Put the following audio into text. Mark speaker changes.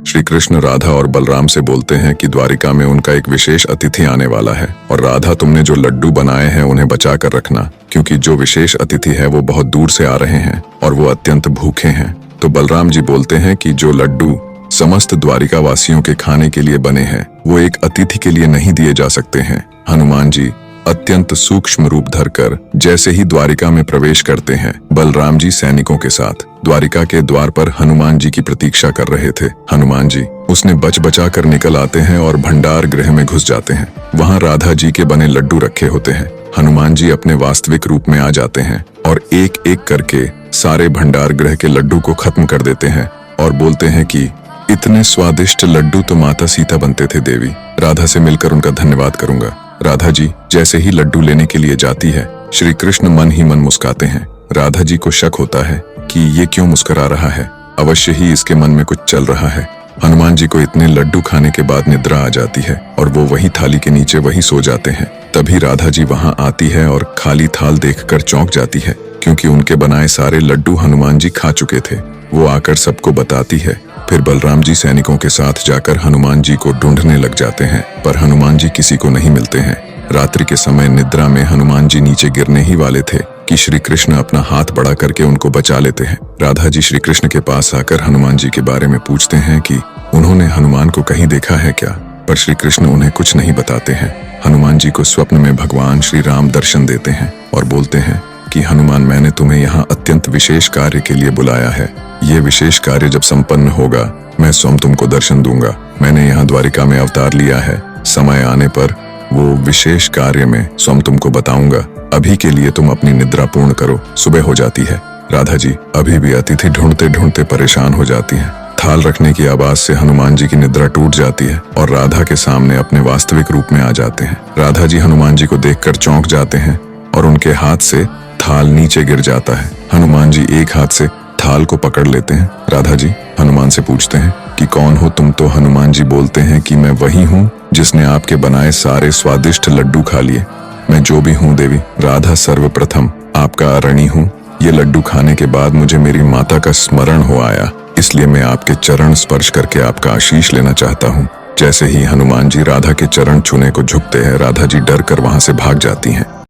Speaker 1: श्री कृष्ण राधा और बलराम से बोलते हैं कि द्वारिका में उनका एक विशेष अतिथि आने वाला है और राधा तुमने जो लड्डू बनाए हैं उन्हें बचा कर रखना, क्योंकि जो विशेष अतिथि है वो बहुत दूर से आ रहे हैं और वो अत्यंत भूखे हैं। तो बलराम जी बोलते हैं कि जो लड्डू समस्त द्वारिका वासियों के खाने के लिए बने हैं वो एक अतिथि के लिए नहीं दिए जा सकते हैं। हनुमान जी अत्यंत सूक्ष्म रूप धरकर जैसे ही द्वारिका में प्रवेश करते हैं, बलराम जी सैनिकों के साथ द्वारिका के द्वार पर हनुमान जी की प्रतीक्षा कर रहे थे। हनुमान जी उसने बच बचा कर निकल आते हैं और भंडार गृह में घुस जाते हैं। वहां राधा जी के बने लड्डू रखे होते हैं। हनुमान जी अपने वास्तविक रूप में आ जाते हैं और एक एक करके सारे भंडार गृह के लड्डू को खत्म कर देते हैं और बोलते हैं कि इतने स्वादिष्ट लड्डू तो माता सीता बनते थे देवी, राधा से मिलकर उनका धन्यवाद करूंगा। राधा जी जैसे ही लड्डू लेने के लिए जाती है, श्री कृष्ण मन ही मन मुस्काते हैं। राधा जी को शक होता है कि ये क्यों मुस्कुरा रहा है, अवश्य ही इसके मन में कुछ चल रहा है। हनुमान जी को इतने लड्डू खाने के बाद निद्रा आ जाती है और वो वही थाली के नीचे वही सो जाते हैं। तभी राधा जी वहां आती है और खाली थाल देखकर चौंक जाती है, क्योंकि उनके बनाए सारे लड्डू हनुमान जी खा चुके थे। वो आकर सबको बताती है। फिर बलराम जी सैनिकों के साथ जाकर हनुमान जी को ढूंढने लग जाते हैं, पर हनुमान जी किसी को नहीं मिलते हैं। रात्रि के समय निद्रा में हनुमान जी नीचे गिरने ही वाले थे कि श्री कृष्ण अपना हाथ बड़ा करके उनको बचा लेते हैं। राधा जी श्री कृष्ण के पास आकर हनुमान जी के बारे में पूछते हैं कि उन्होंने हनुमान को कहीं देखा है क्या, पर श्री कृष्ण उन्हें कुछ नहीं बताते हैं। हनुमान जी को स्वप्न में भगवान श्री राम दर्शन देते हैं और बोलते हैं कि हनुमान, मैंने तुम्हें यहाँ अत्यंत विशेष कार्य के लिए बुलाया है। ये विशेष कार्य जब संपन्न होगा मैं स्वयं तुमको दर्शन दूंगा। मैंने यहाँ द्वारिका में अवतार लिया है, समय आने पर वो विशेष कार्य में स्वयं तुमको बताऊंगा। अभी के लिए तुम अपनी निद्रा पूर्ण करो। सुबह हो जाती है। राधा जी अभी भी अतिथि ढूंढते ढूंढते परेशान हो जाती हैं। थाल रखने की आवाज से हनुमान जी की निद्रा टूट जाती है और राधा के सामने अपने वास्तविक रूप में आ जाते हैं। राधा जी हनुमान जी को देखकर चौंक जाते हैं और उनके हाथ से थाल नीचे गिर जाता है। हनुमान जी एक हाथ से थाल को पकड़ लेते हैं। राधा जी हनुमान से पूछते हैं कि कौन हो तुम? तो हनुमान जी बोलते हैं कि मैं वही हूँ जिसने आपके बनाए सारे स्वादिष्ट लड्डू खा लिए। मैं जो भी हूँ देवी, राधा सर्वप्रथम आपका ऋणी हूँ। ये लड्डू खाने के बाद मुझे मेरी माता का स्मरण हो आया, इसलिए मैं आपके चरण स्पर्श करके आपका आशीष लेना चाहता हूँ। जैसे ही हनुमान जी राधा के चरण छूने को झुकते हैं, राधा जी डर कर वहां से भाग जाती हैं।